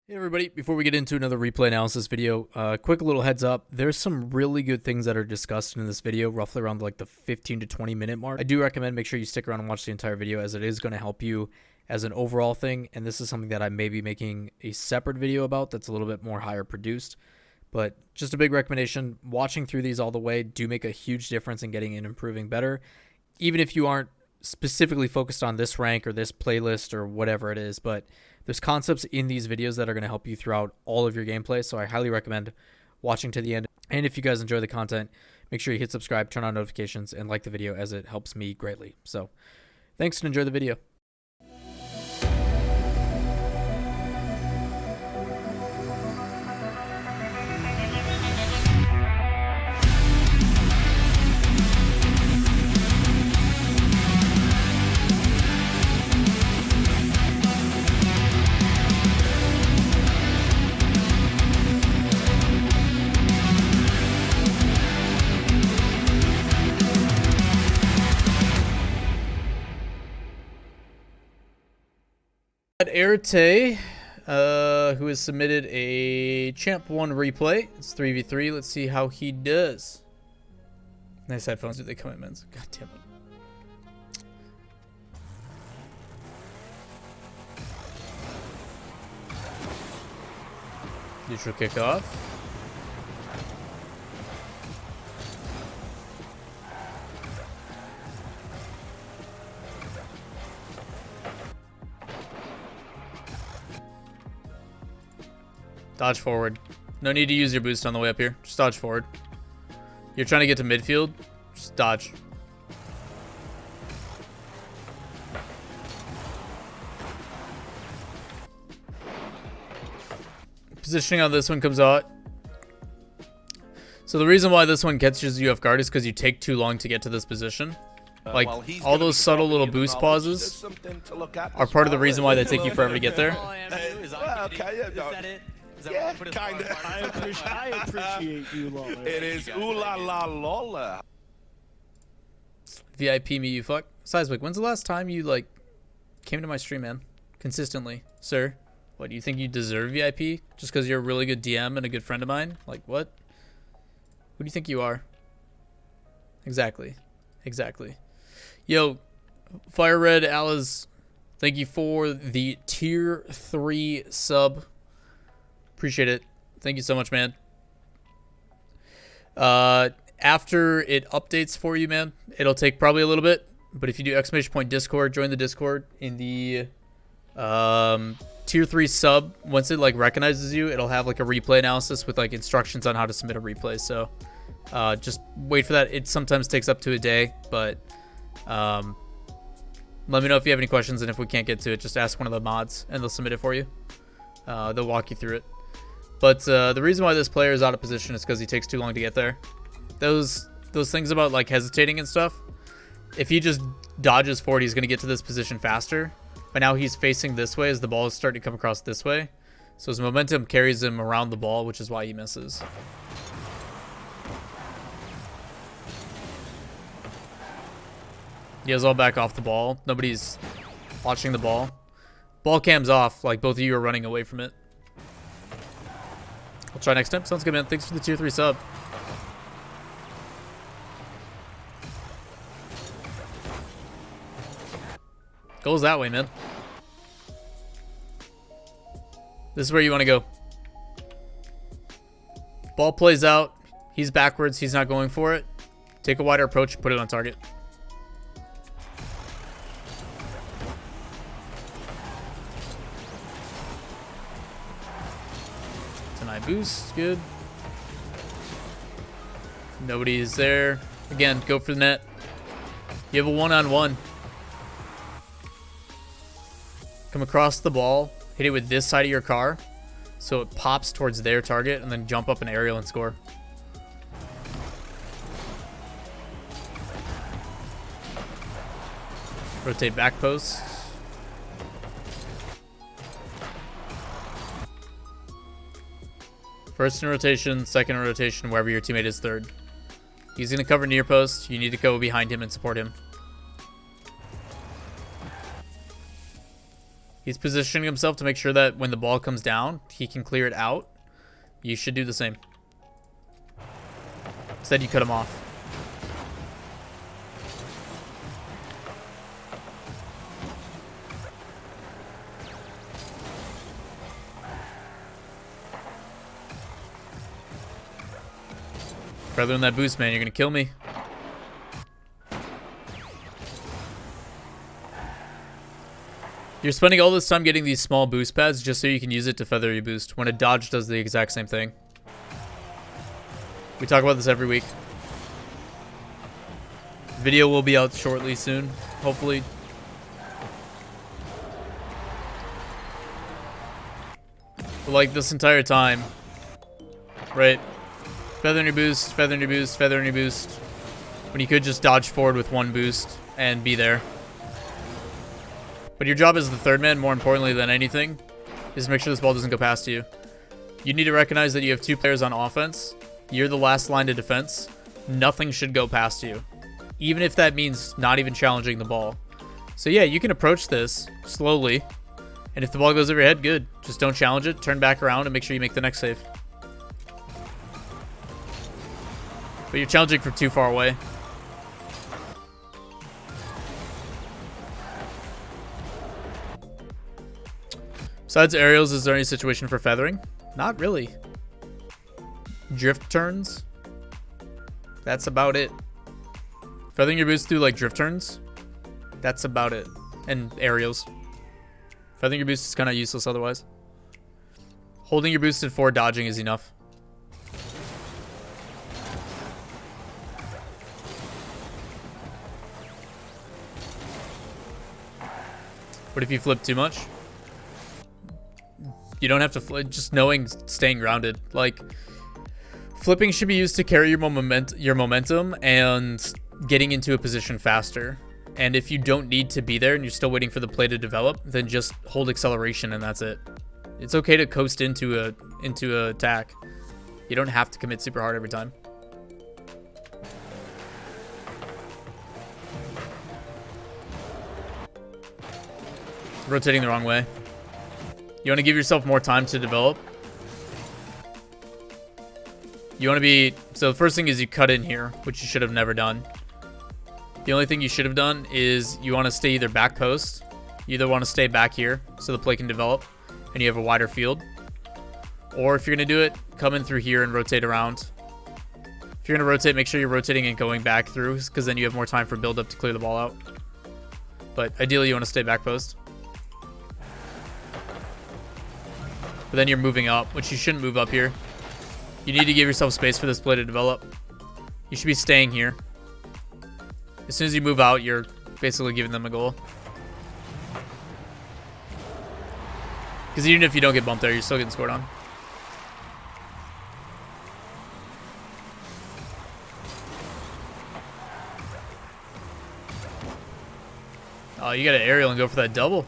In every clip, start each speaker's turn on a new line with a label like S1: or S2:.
S1: Hey everybody, before we get into another replay analysis video, quick little heads up. There's some really good things that are discussed in this video, roughly around like the 15 to 20 minute mark. I do recommend make sure you stick around and watch the entire video, as it is going to help you as an overall thing, and this is something that I may be making a separate video about that's a little bit more higher produced. But just a big recommendation, watching through these all the way do make a huge difference in getting and improving better, even if you aren't specifically focused on this rank or this playlist or whatever it is. But there's concepts in these videos that are going to help you throughout all of your gameplay, so I highly recommend watching to the end. And if you guys enjoy the content, make sure you hit subscribe, turn on notifications, and like the video, as it helps me greatly. So thanks and enjoy the video. Arratay, who has submitted a Champ 1 replay. It's 3v3. Let's see how he does. Nice headphones. Do they come in, man? God damn it. Neutral kickoff. Dodge forward. No need to use your boost on the way up here. Just dodge forward. You're trying to get to midfield. Just dodge. Positioning on this one comes out. So the reason why this one catches you off guard is because you take too long to get to this position. Like, all those subtle little boost pauses are part of the reason why they take you forever to get there.
S2: Yeah, kind of. I appreciate you, Lawler. It is ooh la la Lawler.
S1: VIP me, you fuck. Seismic, when's the last time you, like, came to my stream, man? Consistently. Sir, what, do you think you deserve VIP? Just because you're a really good DM and a good friend of mine? Like, what? Who do you think you are? Exactly. Exactly. Yo, Fire Red, Alice, thank you for the tier 3 sub. Appreciate it. Thank you so much, man. After it updates for you, man, it'll take probably a little bit. But if you do ! Discord, join the Discord in the tier 3 sub. Once it like recognizes you, it'll have like a replay analysis with like instructions on how to submit a replay. So just wait for that. It sometimes takes up to a day, but let me know if you have any questions, and if we can't get to it, just ask one of the mods and they'll submit it for you. They'll walk you through it. But the reason why this player is out of position is because he takes too long to get there. Those things about like hesitating and stuff, if he just dodges forward, he's going to get to this position faster. But now he's facing this way as the ball is starting to come across this way. So his momentum carries him around the ball, which is why he misses. You guys all back off the ball. Nobody's watching the ball. Ball cam's off, like both of you are running away from it. I'll try next time. Sounds good, man. Thanks for the tier 3 sub. Goes that way, man. This is where you want to go. Ball plays out. He's backwards. He's not going for it. Take a wider approach and put it on target. Boost, good. Nobody is there. Again, go for the net. You have a one-on-one. Come across the ball, hit it with this side of your car, so it pops towards their target, and then jump up an aerial and score. Rotate back post. First in rotation, second in rotation, wherever your teammate is third. He's going to cover near post. You need to go behind him and support him. He's positioning himself to make sure that when the ball comes down, he can clear it out. You should do the same. Instead, you cut him off. Rather than that boost, man, you're going to kill me. You're spending all this time getting these small boost pads just so you can use it to feather your boost, when a dodge does the exact same thing. We talk about this every week. Video will be out shortly soon, hopefully. But like this entire time, right? Feathering your boost, feathering your boost, feathering your boost. When you could just dodge forward with one boost and be there. But your job as the third man, more importantly than anything, is to make sure this ball doesn't go past you. You need to recognize that you have two players on offense. You're the last line of defense. Nothing should go past you. Even if that means not even challenging the ball. So yeah, you can approach this slowly. And if the ball goes over your head, good. Just don't challenge it. Turn back around and make sure you make the next save. But you're challenging from too far away. Besides aerials, is there any situation for feathering? Not really. Drift turns. That's about it. Feathering your boost through like drift turns. That's about it. And aerials. Feathering your boost is kind of useless otherwise. Holding your boost and forward dodging is enough. What if you flip too much? You don't have to flip, just knowing staying grounded. Like, flipping should be used to carry your momentum and getting into a position faster. And if you don't need to be there and you're still waiting for the play to develop, then just hold acceleration and that's it. It's okay to coast into a attack. You don't have to commit super hard every time. Rotating the wrong way. You want to give yourself more time to develop. You want to be... So the first thing is you cut in here, which you should have never done. The only thing you should have done is you want to stay either back post. You either want to stay back here so the play can develop and you have a wider field. Or if you're going to do it, come in through here and rotate around. If you're going to rotate, make sure you're rotating and going back through because then you have more time for build up to clear the ball out. But ideally you want to stay back post. But then you're moving up, which you shouldn't move up here. You need to give yourself space for this play to develop. You should be staying here. As soon as you move out, you're basically giving them a goal. Because even if you don't get bumped there, you're still getting scored on. Oh, you got an aerial and go for that double.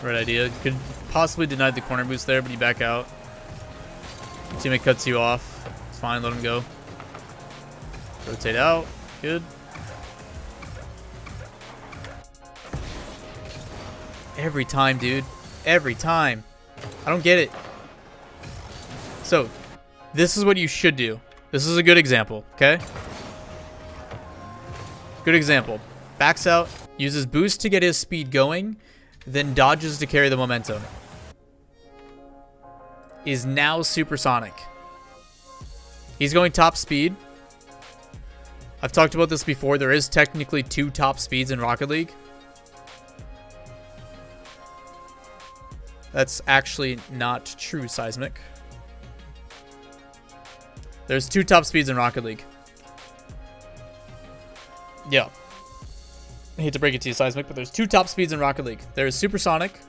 S1: Right idea. You could possibly deny the corner boost there, but you back out. Teammate cuts you off. It's fine, let him go. Rotate out. Good. Every time, dude. Every time. I don't get it. So, this is what you should do. This is a good example, okay? Good example. Backs out, uses boost to get his speed going, then dodges to carry the momentum. Is now supersonic. He's going top speed. I've talked about this before. There is technically 2 top speeds in Rocket League. That's actually not true, Seismic. There's 2 top speeds in Rocket League. Yeah. I hate to break it to you, Seismic, but there's 2 top speeds in Rocket League. There's supersonic,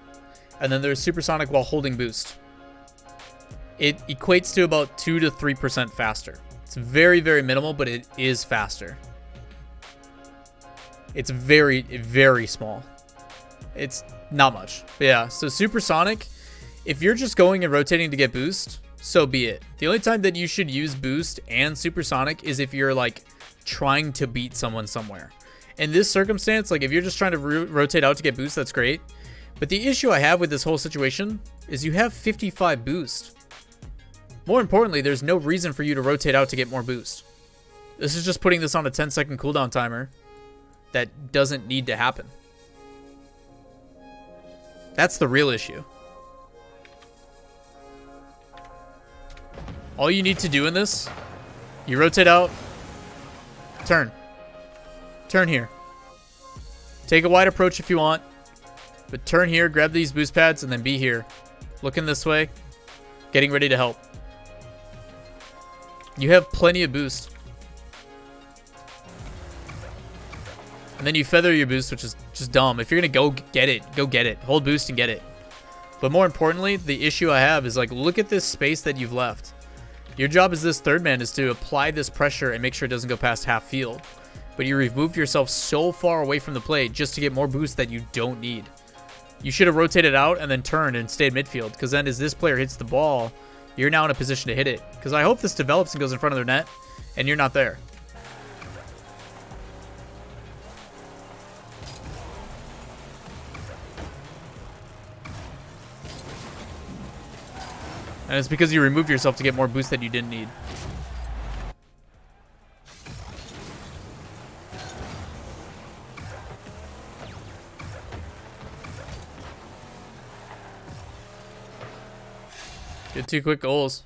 S1: and then there's supersonic while holding boost. It equates to about 2 to 3% faster. It's very, very minimal, but it is faster. It's very, very small. It's not much. But yeah, so supersonic, if you're just going and rotating to get boost, so be it. The only time that you should use boost and supersonic is if you're like trying to beat someone somewhere. In this circumstance, like if you're just trying to rotate out to get boost, that's great. But the issue I have with this whole situation is you have 55 boost. More importantly, there's no reason for you to rotate out to get more boost. This is just putting this on a 10-second cooldown timer that doesn't need to happen. That's the real issue. All you need to do in this, you rotate out, turn. Turn here. Take a wide approach if you want, but turn here, grab these boost pads, and then be here. Looking this way, getting ready to help. You have plenty of boost. And then you feather your boost, which is just dumb. If you're going to go get it, go get it. Hold boost and get it. But more importantly, the issue I have is like, look at this space that you've left. Your job as this third man is to apply this pressure and make sure it doesn't go past half field. But you removed yourself so far away from the play just to get more boost that you don't need. You should have rotated out and then turned and stayed midfield, because then as this player hits the ball, you're now in a position to hit it. Because I hope this develops and goes in front of their net, and you're not there. And it's because you removed yourself to get more boost that you didn't need. Get 2 quick goals.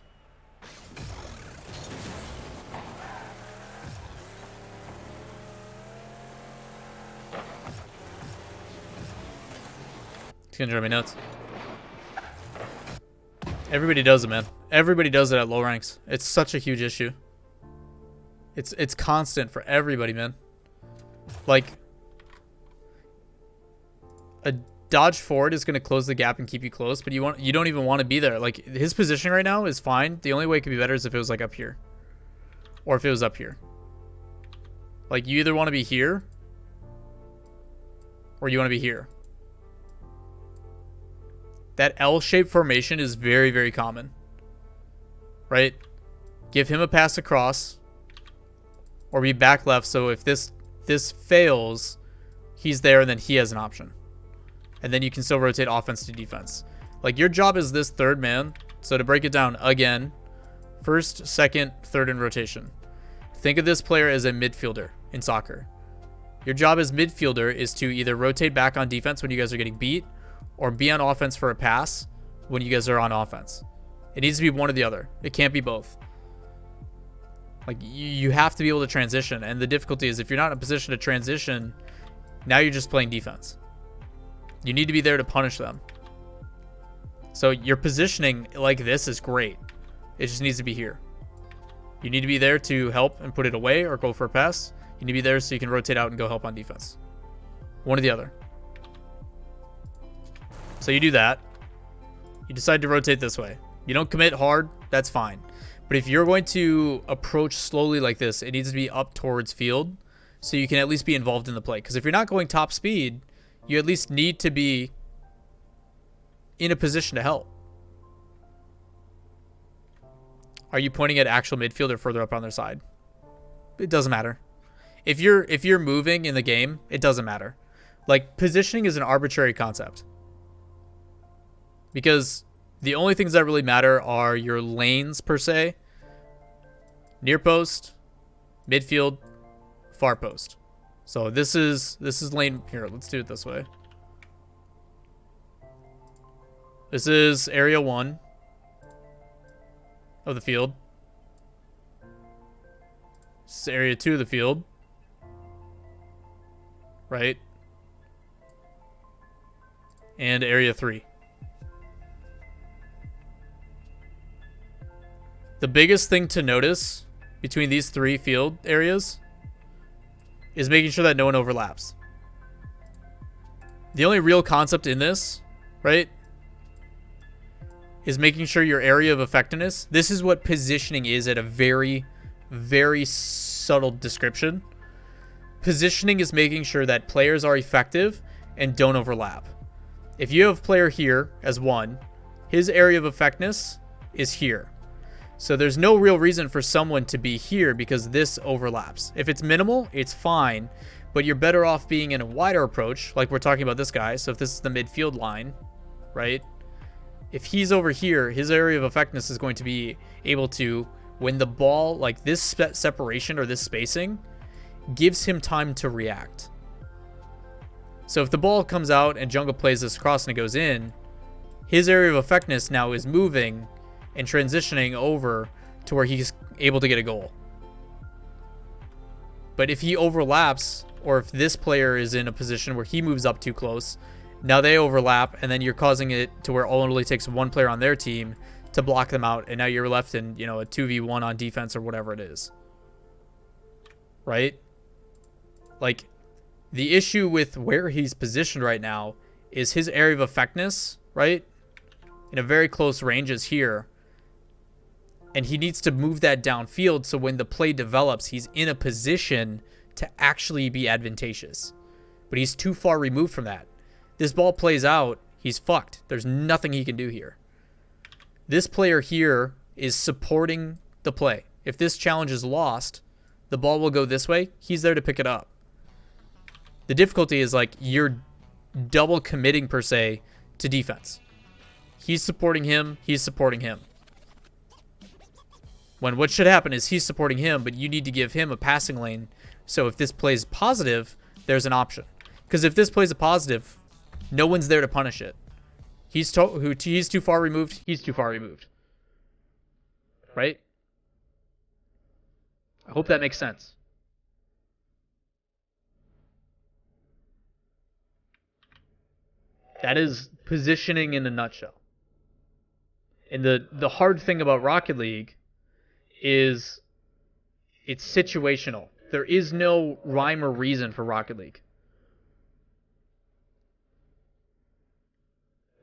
S1: It's gonna drive me nuts. Everybody does it, man. Everybody does it at low ranks. It's such a huge issue. It's constant for everybody, man. Like, a dodge forward is going to close the gap and keep you close, but you don't even want to be there. Like, his positioning right now is fine. The only way it could be better is if it was like up here, or if it was up here. Like, you either want to be here or you want to be here. That L-shaped formation is very, very common, right? Give him a pass across or be back left. So if this fails, he's there and then he has an option. And then you can still rotate offense to defense. Like, your job is this third man. So to break it down again, first, second, third in rotation. Think of this player as a midfielder in soccer. Your job as midfielder is to either rotate back on defense when you guys are getting beat, or be on offense for a pass when you guys are on offense. It needs to be one or the other. It can't be both. Like, you have to be able to transition. And the difficulty is if you're not in a position to transition, now you're just playing defense. You need to be there to punish them. So your positioning like this is great. It just needs to be here. You need to be there to help and put it away or go for a pass. You need to be there so you can rotate out and go help on defense. One or the other. So you do that. You decide to rotate this way. You don't commit hard, that's fine. But if you're going to approach slowly like this, it needs to be up towards field so you can at least be involved in the play. Because if you're not going top speed, you at least need to be in a position to help. Are you pointing at actual midfield or further up on their side? It doesn't matter. If you're moving in the game, it doesn't matter. Like, positioning is an arbitrary concept. Because the only things that really matter are your lanes per se, near post, midfield, far post. So this is lane here. Let's do it this way. This is area 1 of the field. This is area 2 of the field. Right? And area 3. The biggest thing to notice between these 3 field areas is making sure that no one overlaps. The only real concept in this, right, is making sure your area of effectiveness, this is what positioning is at a very, very subtle description. Positioning is making sure that players are effective and don't overlap. If you have a player here as 1, his area of effectiveness is here. So there's no real reason for someone to be here because this overlaps. If it's minimal, it's fine, but you're better off being in a wider approach, like we're talking about this guy. So if this is the midfield line, right? If he's over here, his area of effectiveness is going to be able to, when the ball, like this separation or this spacing, gives him time to react. So if the ball comes out and Jungle plays this cross and it goes in, his area of effectiveness now is moving and transitioning over to where he's able to get a goal. But if he overlaps, or if this player is in a position where he moves up too close, now they overlap, and then you're causing it to where it only takes 1 player on their team to block them out, and now you're left in, you know, a 2v1 on defense or whatever it is. Right? Like, the issue with where he's positioned right now is his area of effectiveness, right? In a very close range is here. And he needs to move that downfield so when the play develops, he's in a position to actually be advantageous. But he's too far removed from that. This ball plays out, he's fucked. There's nothing he can do here. This player here is supporting the play. If this challenge is lost, the ball will go this way. He's there to pick it up. The difficulty is like you're double committing per se to defense. He's supporting him. He's supporting him. When what should happen is he's supporting him, but you need to give him a passing lane. So if this plays positive, there's an option. Because if this plays a positive, no one's there to punish it. He's too far removed. He's too far removed. Right? I hope that makes sense. That is positioning in a nutshell. And the hard thing about Rocket League is it's situational. There is no rhyme or reason for Rocket League.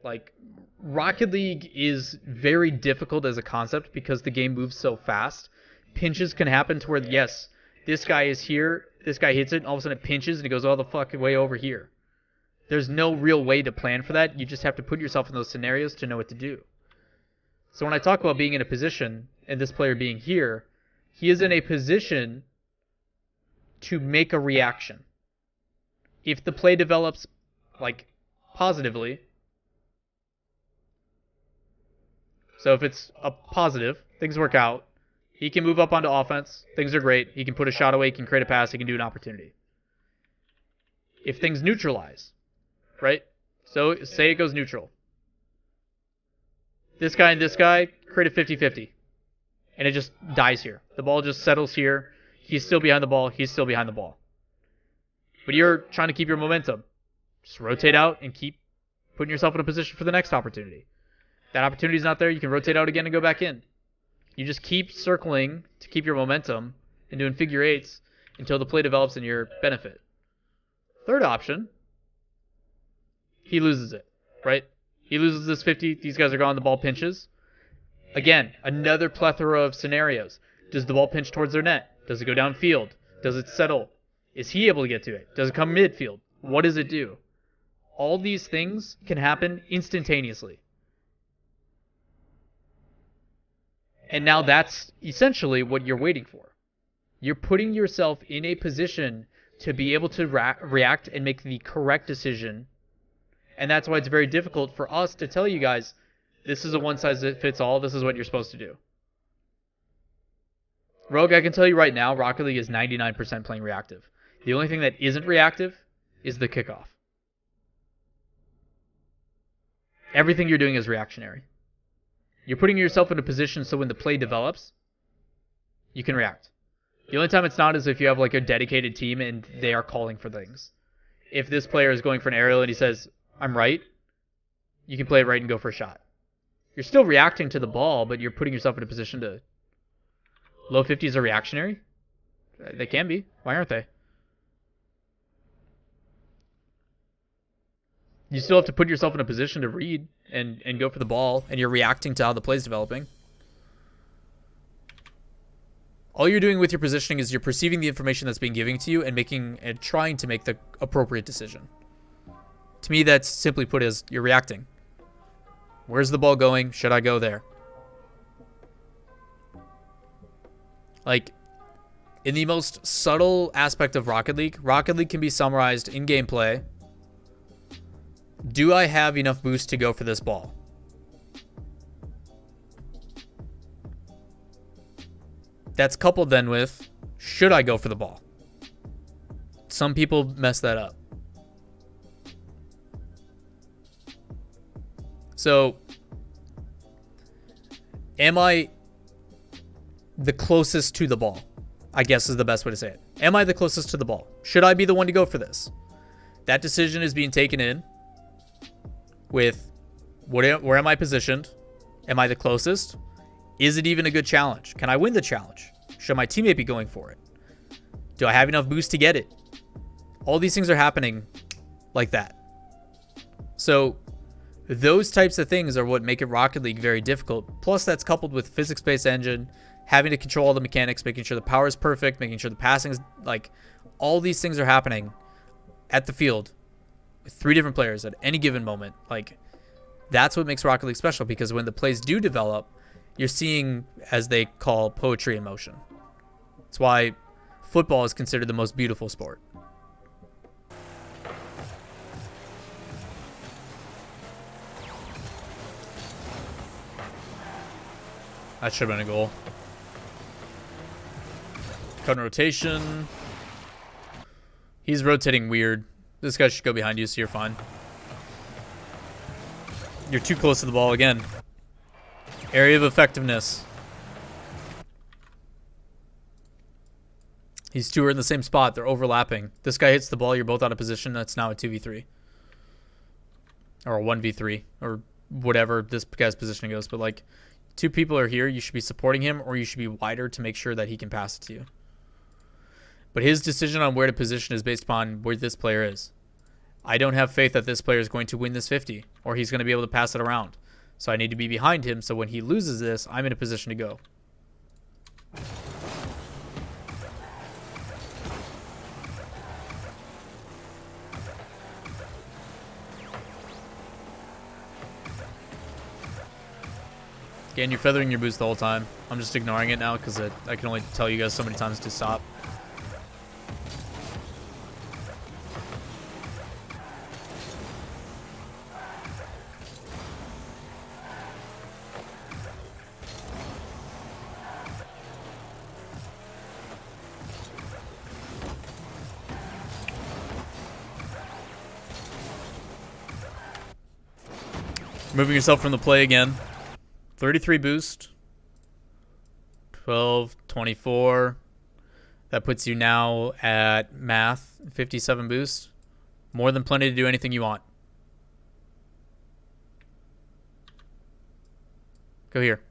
S1: Like, Rocket League is very difficult as a concept because the game moves so fast. Pinches can happen to where, yes, this guy is here, this guy hits it, and all of a sudden it pinches and it goes all the fucking way over here. There's no real way to plan for that. You just have to put yourself in those scenarios to know what to do. So when I talk about being in a position, and this player being here, he is in a position to make a reaction. If the play develops, like, positively, so if it's a positive, things work out, he can move up onto offense, things are great, he can put a shot away, he can create a pass, he can do an opportunity. If things neutralize, right? So say it goes neutral. This guy and this guy create a 50-50. And it just dies here. The ball just settles here. He's still behind the ball. He's still behind the ball. But you're trying to keep your momentum. Just rotate out and keep putting yourself in a position for the next opportunity. That opportunity's not there, you can rotate out again and go back in. You just keep circling to keep your momentum and doing figure eights until the play develops in your benefit. Third option, he loses it, right? He loses this 50. These guys are gone. The ball pinches. Again, another plethora of scenarios. Does the ball pinch towards their net? Does it go downfield? Does it settle? Is he able to get to it? Does it come midfield? What does it do? All these things can happen instantaneously. And now that's essentially what you're waiting for. You're putting yourself in a position to be able to react and make the correct decision. And that's why it's very difficult for us to tell you guys, this is a one-size-fits-all, this is what you're supposed to do. Rogue, I can tell you right now, Rocket League is 99% playing reactive. The only thing that isn't reactive is the kickoff. Everything you're doing is reactionary. You're putting yourself in a position so when the play develops, you can react. The only time it's not is if you have like a dedicated team and they are calling for things. If this player is going for an aerial and he says, I'm right, you can play it right and go for a shot. You're still reacting to the ball, but you're putting yourself in a position to... Low 50s are reactionary? They can be. Why aren't they? You still have to put yourself in a position to read and go for the ball, and you're reacting to how the play's developing. All you're doing with your positioning is you're perceiving the information that's being given to you and trying to make the appropriate decision. To me, that's simply put as you're reacting. Where's the ball going? Should I go there? Like, in the most subtle aspect of Rocket League can be summarized in gameplay. Do I have enough boost to go for this ball? That's coupled then with, should I go for the ball? Some people mess that up. So, am I the closest to the ball? I guess is the best way to say it. Am I the closest to the ball? Should I be the one to go for this? That decision is being taken in with where am I positioned? Am I the closest? Is it even a good challenge? Can I win the challenge? Should my teammate be going for it? Do I have enough boost to get it? All these things are happening like that. So those types of things are what make it Rocket League very difficult. Plus that's coupled with physics-based engine, having to control all the mechanics, making sure the power is perfect, making sure the passing is like, all these things are happening at the field with 3 different players at any given moment. Like, that's what makes Rocket League special, because when the plays do develop, you're seeing, as they call, poetry in motion. That's why football is considered the most beautiful sport. That should have been a goal. Cutting rotation. He's rotating weird. This guy should go behind you, so you're fine. You're too close to the ball again. Area of effectiveness. These two are in the same spot. They're overlapping. This guy hits the ball. You're both out of position. That's now a 2v3. Or a 1v3. Or whatever this guy's positioning goes. But, like, 2 people are here. You should be supporting him, or you should be wider to make sure that he can pass it to you. But his decision on where to position is based upon where this player is. I don't have faith that this player is going to win this 50, or he's going to be able to pass it around. So I need to be behind him, so when he loses this, I'm in a position to go. Again, you're feathering your boots the whole time. I'm just ignoring it now because I can only tell you guys so many times to stop. Moving yourself from the play again. 33 boost. 12, 24. That puts you now at math, 57 boost. More than plenty to do anything you want. Go here.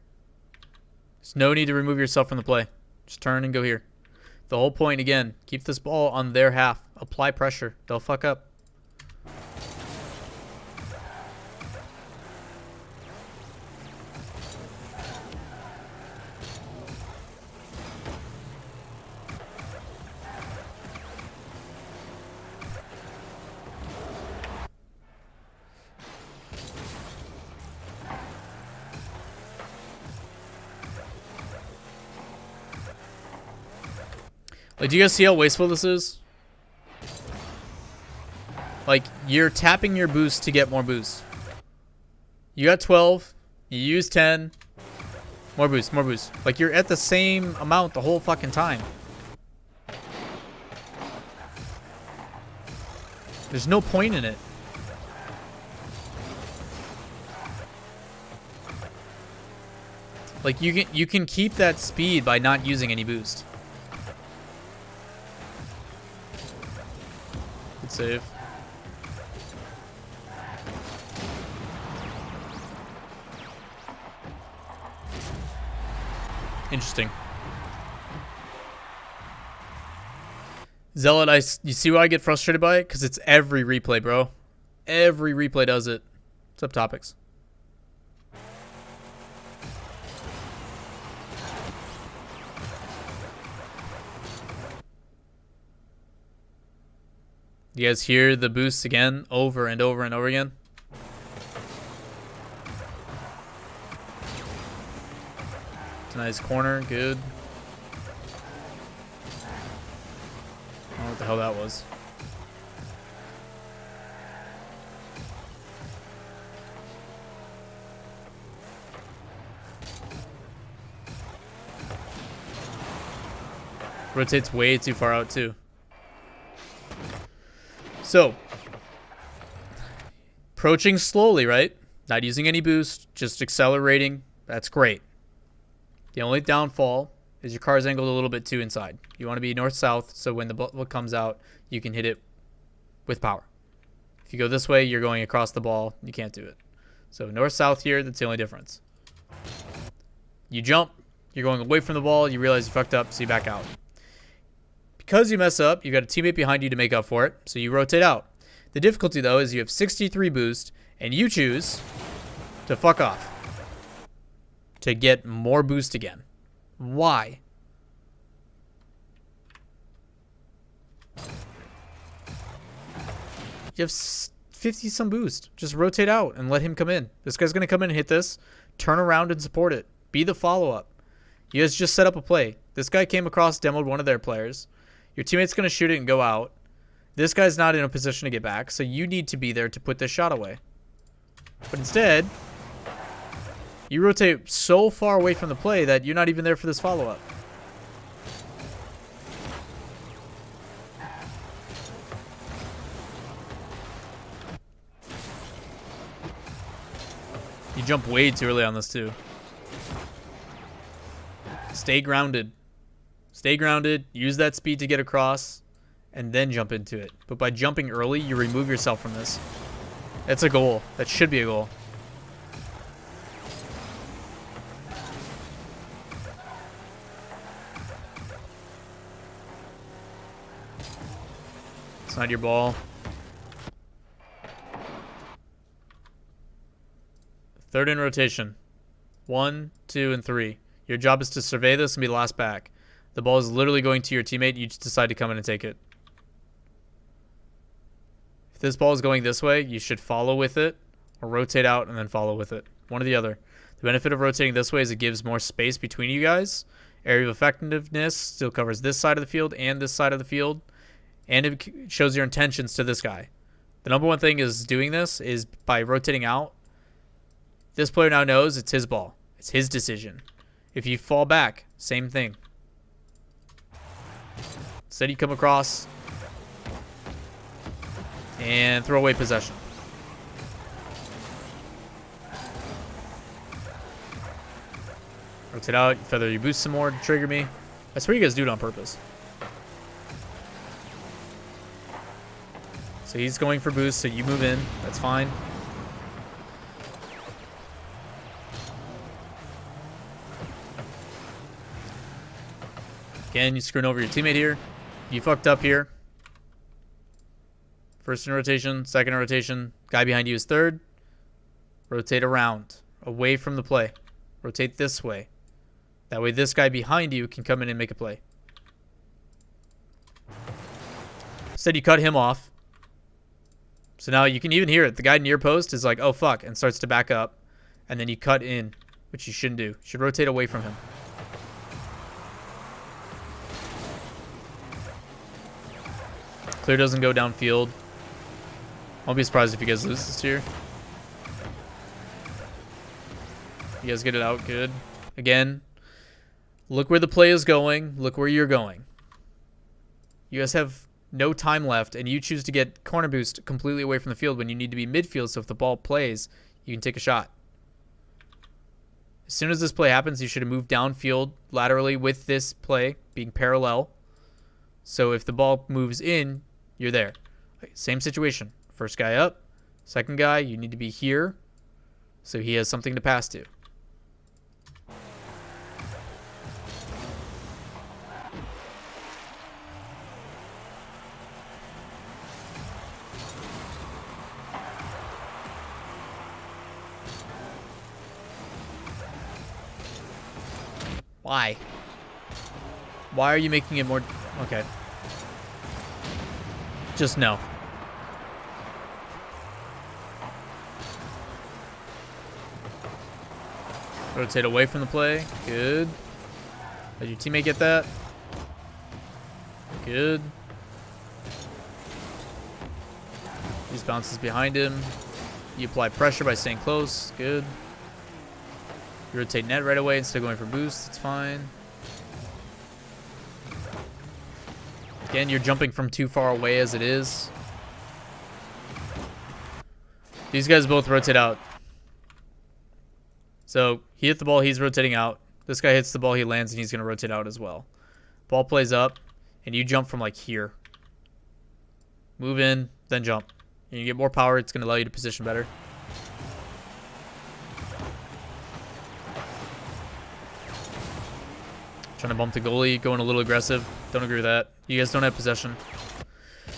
S1: There's no need to remove yourself from the play. Just turn and go here. The whole point, again, keep this ball on their half. Apply pressure. They'll fuck up. Like, do you guys see how wasteful this is? Like, you're tapping your boost to get more boost. You got 12. You use 10. More boost, more boost. Like, you're at the same amount the whole fucking time. There's no point in it. Like, you can keep that speed by not using any boost. Good save. Interesting. Zealot, you see why I get frustrated by it? Because it's every replay, bro. Every replay does it. What's up, Topics? You guys hear the boosts again over and over and over again? It's a nice corner. Good. I don't know what the hell that was. Rotates way too far out too. So, approaching slowly, right? Not using any boost, just accelerating. That's great. The only downfall is your car's angled a little bit too inside. You want to be north-south, so when the ball comes out, you can hit it with power. If you go this way, you're going across the ball. You can't do it. So north-south here, that's the only difference. You jump, you're going away from the ball, you realize you fucked up, so you back out. Because you mess up, you got a teammate behind you to make up for it, so you rotate out. The difficulty, though, is you have 63 boost, and you choose to fuck off to get more boost again. Why? You have 50-some boost. Just rotate out and let him come in. This guy's going to come in and hit this. Turn around and support it. Be the follow-up. You guys just set up a play. This guy came across, demoed one of their players. Your teammate's going to shoot it and go out. This guy's not in a position to get back, so you need to be there to put this shot away. But instead, you rotate so far away from the play that you're not even there for this follow-up. You jump way too early on this, too. Stay grounded. Stay grounded, use that speed to get across, and then jump into it. But by jumping early, you remove yourself from this. That's a goal. That should be a goal. It's not your ball. Third in rotation. 1, 2, and 3. Your job is to survey this and be last back. The ball is literally going to your teammate. You just decide to come in and take it. If this ball is going this way, you should follow with it or rotate out and then follow with it. One or the other. The benefit of rotating this way is it gives more space between you guys. Area of effectiveness still covers this side of the field and this side of the field. And it shows your intentions to this guy. The number one thing is doing this is by rotating out. This player now knows it's his ball. It's his decision. If you fall back, same thing. Instead, you come across and throw away possession. Rotate out, feather your boost some more to trigger me. I swear you guys do it on purpose. So he's going for boost, so you move in. That's fine. Again, you screwing over your teammate here. You fucked up here. First in rotation, second in rotation. Guy behind you is third. Rotate around, away from the play. Rotate this way. That way this guy behind you can come in and make a play. Instead, you cut him off. So now you can even hear it. The guy near post is like, oh, fuck, and starts to back up. And then you cut in, which you shouldn't do. You should rotate away from him. Clear doesn't go downfield. I'll be surprised if you guys lose this here. You guys get it out good. Again, look where the play is going. Look where you're going. You guys have no time left, and you choose to get corner boost completely away from the field when you need to be midfield, so if the ball plays, you can take a shot. As soon as this play happens, you should have moved downfield laterally with this play being parallel. So if the ball moves in, you're there. Same situation. First guy up. Second guy, you need to be here so he has something to pass to. Why? Why are you making it more... Okay. Just no. Rotate away from the play. Good. Let your teammate get that. Good. These bounces behind him. You apply pressure by staying close. Good. You rotate net right away instead of going for boost. It's fine. Again, you're jumping from too far away as it is. These guys both rotate out. So he hit the ball, he's rotating out. This guy hits the ball, he lands, and he's going to rotate out as well. Ball plays up, and you jump from like here. Move in, then jump. And you get more power, it's going to allow you to position better. Trying to bump the goalie, going a little aggressive. Don't agree with that. You guys don't have possession.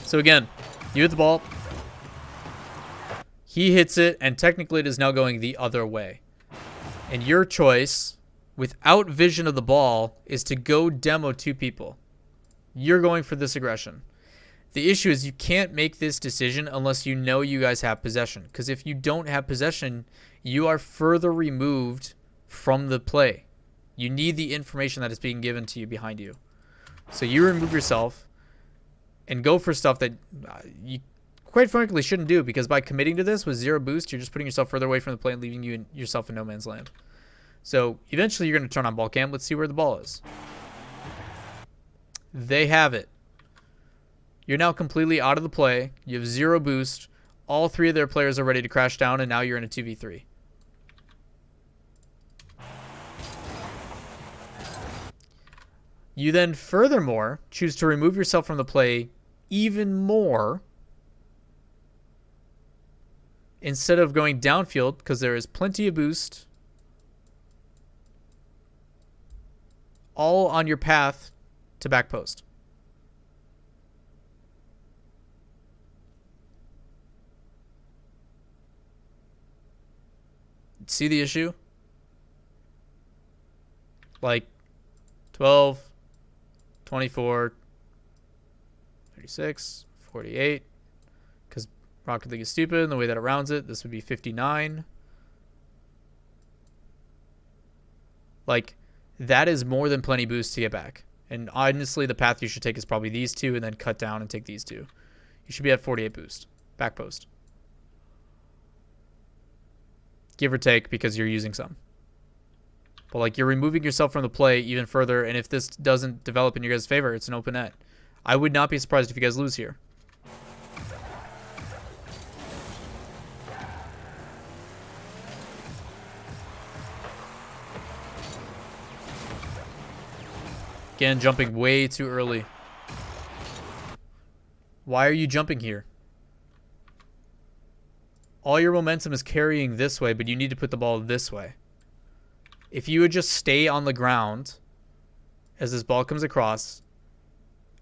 S1: So again, you hit the ball. He hits it, and technically it is now going the other way. And your choice, without vision of the ball, is to go demo two people. You're going for this aggression. The issue is you can't make this decision unless you know you guys have possession. Because if you don't have possession, you are further removed from the play. You need the information that is being given to you behind you. So you remove yourself and go for stuff that you quite frankly shouldn't do, because by committing to this with zero boost, you're just putting yourself further away from the play and leaving yourself in no man's land. So eventually you're going to turn on ball cam. Let's see where the ball is. They have it. You're now completely out of the play. You have zero boost. All three of their players are ready to crash down, and now you're in a 2v3. You then furthermore choose to remove yourself from the play even more instead of going downfield, because there is plenty of boost all on your path to back post. See the issue? Like 12, 24, 36, 48. Because Rocket League is stupid in the way that it rounds it. This would be 59. Like, that is more than plenty boost to get back. And honestly, the path you should take is probably these two and then cut down and take these two. You should be at 48 boost. Back post. Give or take, because you're using some. But like, you're removing yourself from the play even further, and if this doesn't develop in your guys' favor, it's an open net. I would not be surprised if you guys lose here. Again, jumping way too early. Why are you jumping here? All your momentum is carrying this way, but you need to put the ball this way. If you would just stay on the ground as this ball comes across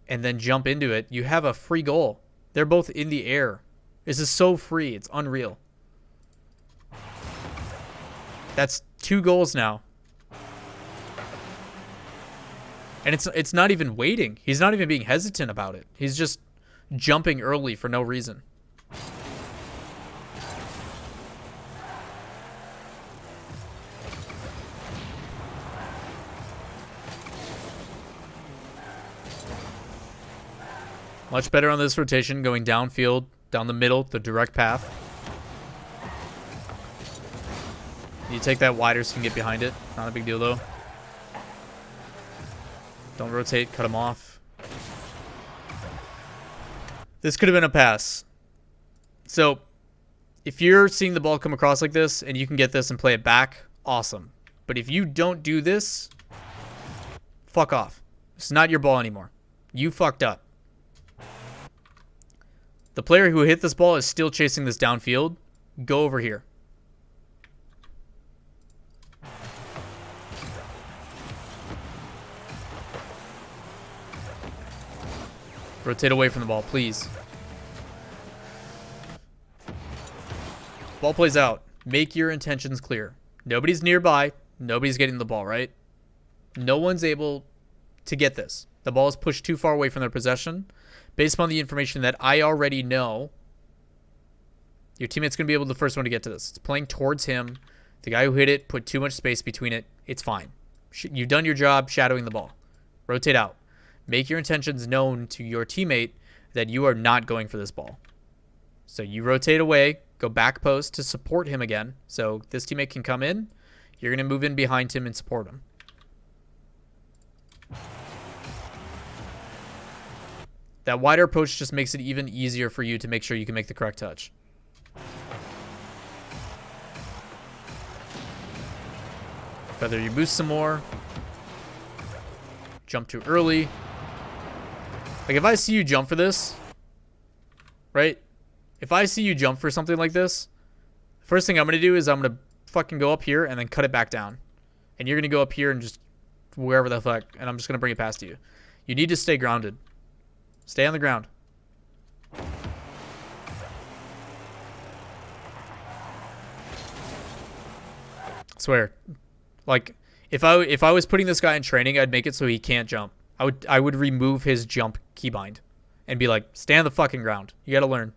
S1: and then jump into it, you have a free goal. They're both in the air. This is so free. It's unreal. That's 2 goals now. And it's not even waiting. He's not even being hesitant about it. He's just jumping early for no reason. Much better on this rotation, going downfield, down the middle, the direct path. You take that wider so you can get behind it. Not a big deal, though. Don't rotate, cut him off. This could have been a pass. So, if you're seeing the ball come across like this and you can get this and play it back, awesome. But if you don't do this, fuck off. It's not your ball anymore. You fucked up. The player who hit this ball is still chasing this downfield. Go over here. Rotate away from the ball, please. Ball plays out. Make your intentions clear. Nobody's nearby. Nobody's getting the ball, right? No one's able to get this. The ball is pushed too far away from their possession. Based upon the information that I already know, your teammate's going to be able to be the first one to get to this. It's playing towards him. The guy who hit it put too much space between it. It's fine. You've done your job shadowing the ball. Rotate out. Make your intentions known to your teammate that you are not going for this ball. So you rotate away, go back post to support him again. So this teammate can come in. You're going to move in behind him and support him. That wider approach just makes it even easier for you to make sure you can make the correct touch. Feather your boost some more. Jump too early. Like, if I see you jump for this, right? If I see you jump for something like this, the first thing I'm going to do is I'm going to fucking go up here and then cut it back down. And you're going to go up here and just wherever the fuck, and I'm just going to bring it past you. You need to stay grounded. Stay on the ground. I swear. Like, if I was putting this guy in training, I'd make it so he can't jump. I would remove his jump keybind and be like, stay on the fucking ground. You got to learn.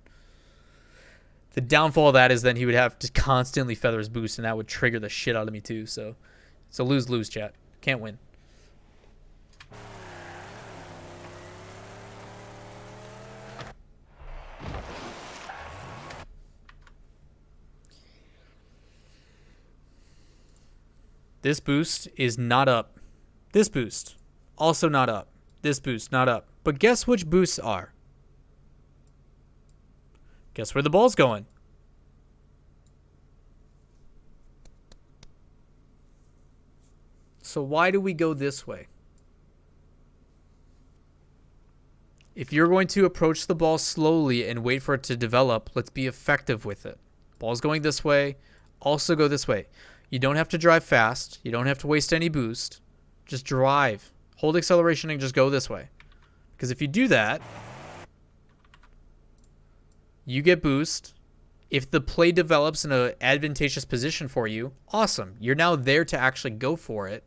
S1: The downfall of that is then he would have to constantly feather his boost, and that would trigger the shit out of me too. So it's a lose-lose, chat. Can't win. This boost is not up. This boost, also not up. This boost, not up. But guess which boosts are? Guess where the ball's going? So why do we go this way? If you're going to approach the ball slowly and wait for it to develop, let's be effective with it. Ball's going this way. Also go this way. You don't have to drive fast. You don't have to waste any boost. Just drive. Hold acceleration and just go this way. Because if you do that, you get boost. If the play develops in an advantageous position for you, awesome. You're now there to actually go for it.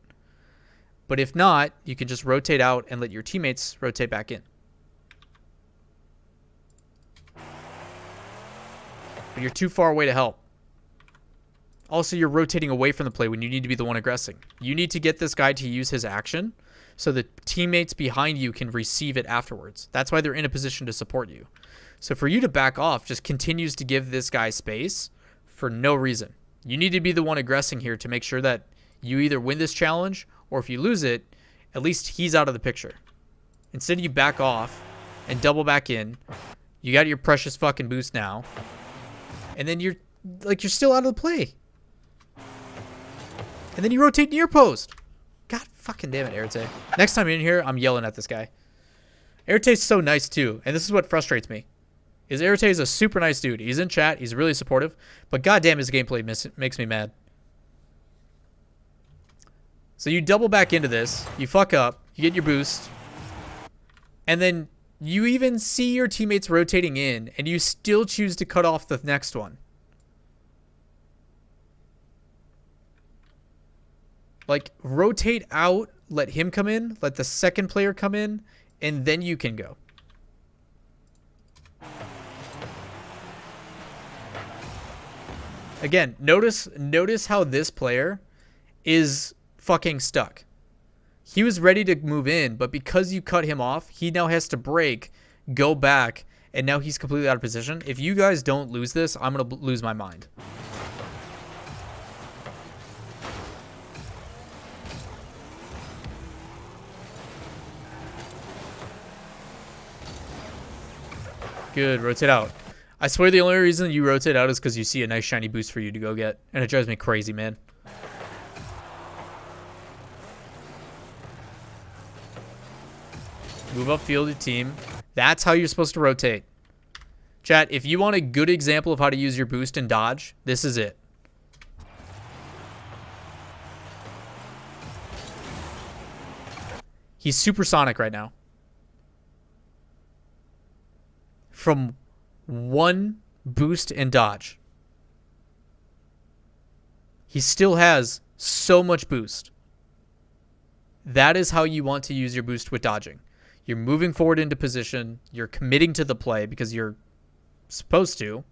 S1: But if not, you can just rotate out and let your teammates rotate back in. But you're too far away to help. Also, you're rotating away from the play when you need to be the one aggressing. You need to get this guy to use his action so the teammates behind you can receive it afterwards. That's why they're in a position to support you. So for you to back off just continues to give this guy space for no reason. You need to be the one aggressing here to make sure that you either win this challenge, or if you lose it, at least he's out of the picture. Instead, you back off and double back in. You got your precious fucking boost now. And then you're still out of the play. And then you rotate near post. God fucking damn it, Arratay. Next time you're in here, I'm yelling at this guy. Arratay's so nice too, and this is what frustrates me. Is Arratay is a super nice dude. He's in chat, he's really supportive, but goddamn his gameplay makes me mad. So you double back into this, you fuck up, you get your boost, and then you even see your teammates rotating in, and you still choose to cut off the next one. Like, rotate out, let him come in, let the second player come in, and then you can go. Again, notice how this player is fucking stuck. He was ready to move in, but because you cut him off, he now has to break, go back, and now he's completely out of position. If you guys don't lose this, I'm going to lose my mind. Good, rotate out. I swear the only reason you rotate out is because you see a nice shiny boost for you to go get. And it drives me crazy, man. Move up field your team. That's how you're supposed to rotate. Chat, if you want a good example of how to use your boost and dodge, this is it. He's supersonic right now. From one boost and dodge. He still has so much boost. That is how you want to use your boost with dodging. You're moving forward into position. You're committing to the play because you're supposed to.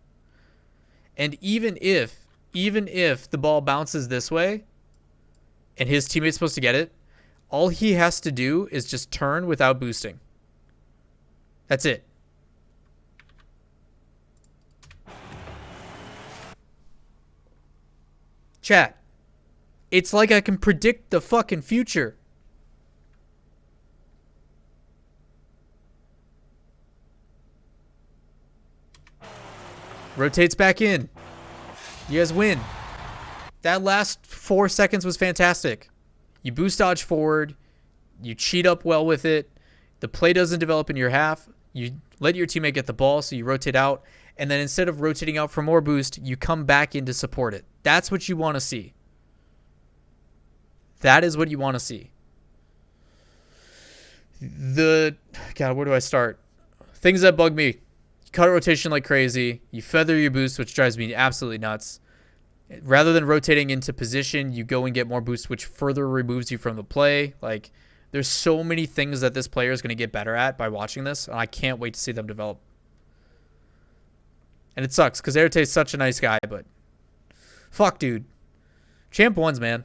S1: And even if even if the ball bounces this way and his teammate's supposed to get it, all he has to do is just turn without boosting. That's it. Chat. It's like I can predict the fucking future. Rotates back in. You guys win. That last 4 seconds was fantastic. You boost dodge forward. You cheat up well with it. The play doesn't develop in your half. You let your teammate get the ball, so you rotate out. And then instead of rotating out for more boost, you come back in to support it. That's what you want to see. That is what you want to see. God, where do I start? Things that bug me. You cut rotation like crazy. You feather your boost, which drives me absolutely nuts. Rather than rotating into position, you go and get more boost, which further removes you from the play. Like, there's so many things that this player is going to get better at by watching this, and I can't wait to see them develop. And it sucks, because Arratay is such a nice guy, but fuck, dude. Champ 1s, man.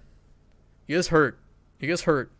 S1: You guys hurt. You guys hurt.